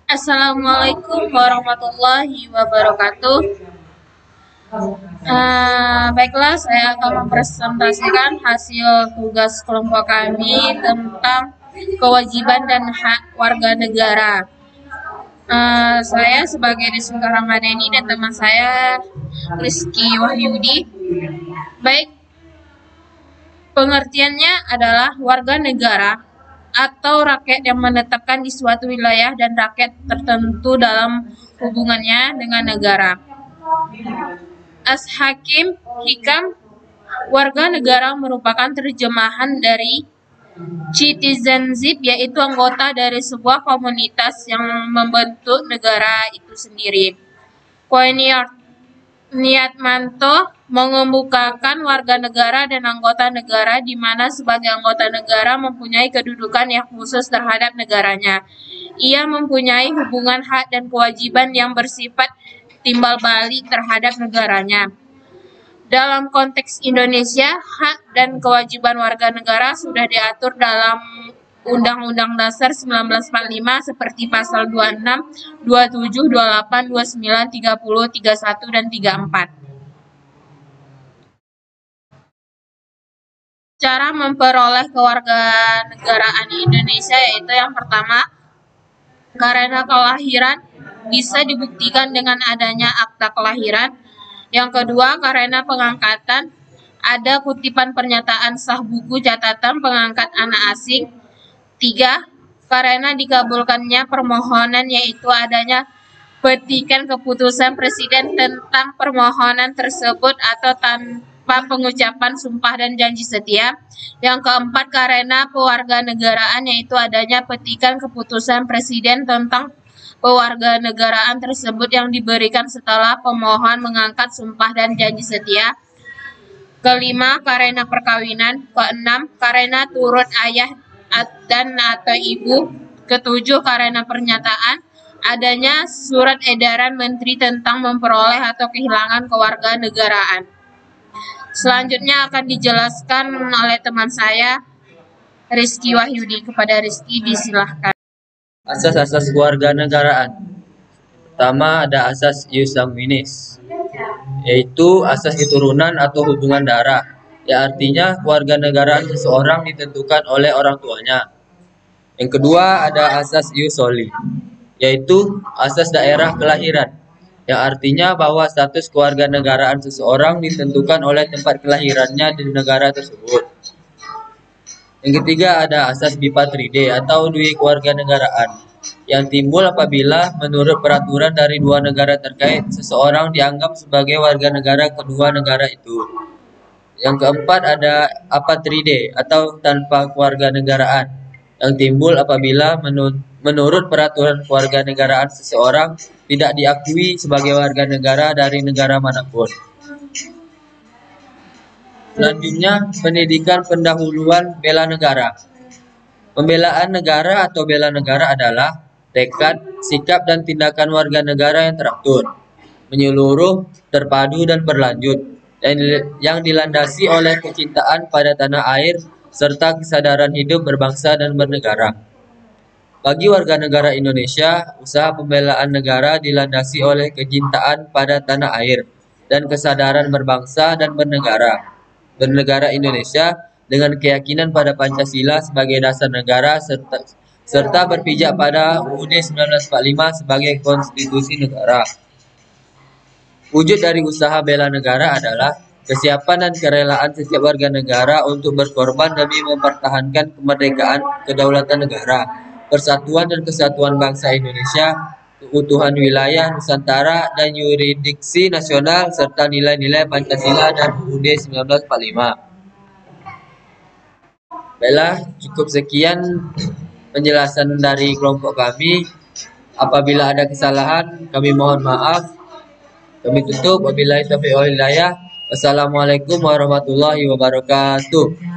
Assalamualaikum warahmatullahi wabarakatuh. Baiklah, saya akan mempresentasikan hasil tugas kelompok kami tentang kewajiban dan hak warga negara. Saya sebagai Rizky Ramadhani dan teman saya Rizky Wahyudi. Baik, pengertiannya adalah warga negara atau rakyat yang menetapkan di suatu wilayah dan rakyat tertentu dalam hubungannya dengan negara. As-Hakim Hikam, warga negara merupakan terjemahan dari citizenship, yaitu anggota dari sebuah komunitas yang membentuk negara itu sendiri. Niatmanto mengemukakan warga negara dan anggota negara di mana sebagai anggota negara mempunyai kedudukan yang khusus terhadap negaranya. Ia mempunyai hubungan hak dan kewajiban yang bersifat timbal balik terhadap negaranya. Dalam konteks Indonesia, hak dan kewajiban warga negara sudah diatur dalam Undang-Undang Dasar 1945 seperti pasal 26, 27, 28, 29, 30, 31, dan 34. Cara memperoleh kewarganegaraan di Indonesia yaitu yang pertama, karena kelahiran bisa dibuktikan dengan adanya akta kelahiran. Yang kedua, karena pengangkatan ada kutipan pernyataan sah buku catatan pengangkat anak asing. 3. Karena dikabulkannya permohonan yaitu adanya petikan keputusan presiden tentang permohonan tersebut atau tanpa pengucapan sumpah dan janji setia. Yang keempat, karena pewarganegaraan yaitu adanya petikan keputusan presiden tentang pewarganegaraan tersebut yang diberikan setelah pemohon mengangkat sumpah dan janji setia. Kelima, karena perkawinan. Keenam, karena turut ayah dan atau ibu. Ketujuh, karena pernyataan adanya surat edaran menteri tentang memperoleh atau kehilangan kewarganegaraan. Selanjutnya akan dijelaskan oleh teman saya Rizky Wahyudi. Kepada Rizky disilahkan. Asas-asas kewarganegaraan. Pertama ada asas ius sanguinis, yaitu asas keturunan atau hubungan darah. Ya artinya kewarganegaraan seseorang ditentukan oleh orang tuanya. Yang kedua ada asas ius soli, yaitu asas daerah kelahiran. Yang artinya bahwa status kewarganegaraan seseorang ditentukan oleh tempat kelahirannya di negara tersebut. Yang ketiga ada asas bipatride atau dui kewarganegaraan yang timbul apabila menurut peraturan dari dua negara terkait seseorang dianggap sebagai warga negara kedua negara itu. Yang keempat ada apatride atau tanpa kewarganegaraan yang timbul apabila menurut peraturan kewarganegaraan seseorang tidak diakui sebagai warga negara dari negara manapun. Selanjutnya, pendidikan pendahuluan bela negara. Pembelaan negara atau bela negara adalah tekad, sikap, dan tindakan warga negara yang teratur, menyeluruh, terpadu, dan berlanjut, yang dilandasi oleh kecintaan pada tanah air serta kesadaran hidup berbangsa dan bernegara. Bagi warga negara Indonesia, usaha pembelaan negara dilandasi oleh kecintaan pada tanah air dan kesadaran berbangsa dan bernegara Indonesia dengan keyakinan pada Pancasila sebagai dasar negara serta berpijak pada UUD 1945 sebagai konstitusi negara. Wujud dari usaha bela negara adalah kesiapan dan kerelaan setiap warga negara untuk berkorban demi mempertahankan kemerdekaan, kedaulatan negara, persatuan dan kesatuan bangsa Indonesia, keutuhan wilayah Nusantara dan yurisdiksi nasional serta nilai-nilai Pancasila dan UUD 1945. Baiklah, cukup sekian penjelasan dari kelompok kami. Apabila ada kesalahan, kami mohon maaf. Kami tutup. Wabillahi taufiq wal hidayah. Wassalamualaikum warahmatullahi wabarakatuh.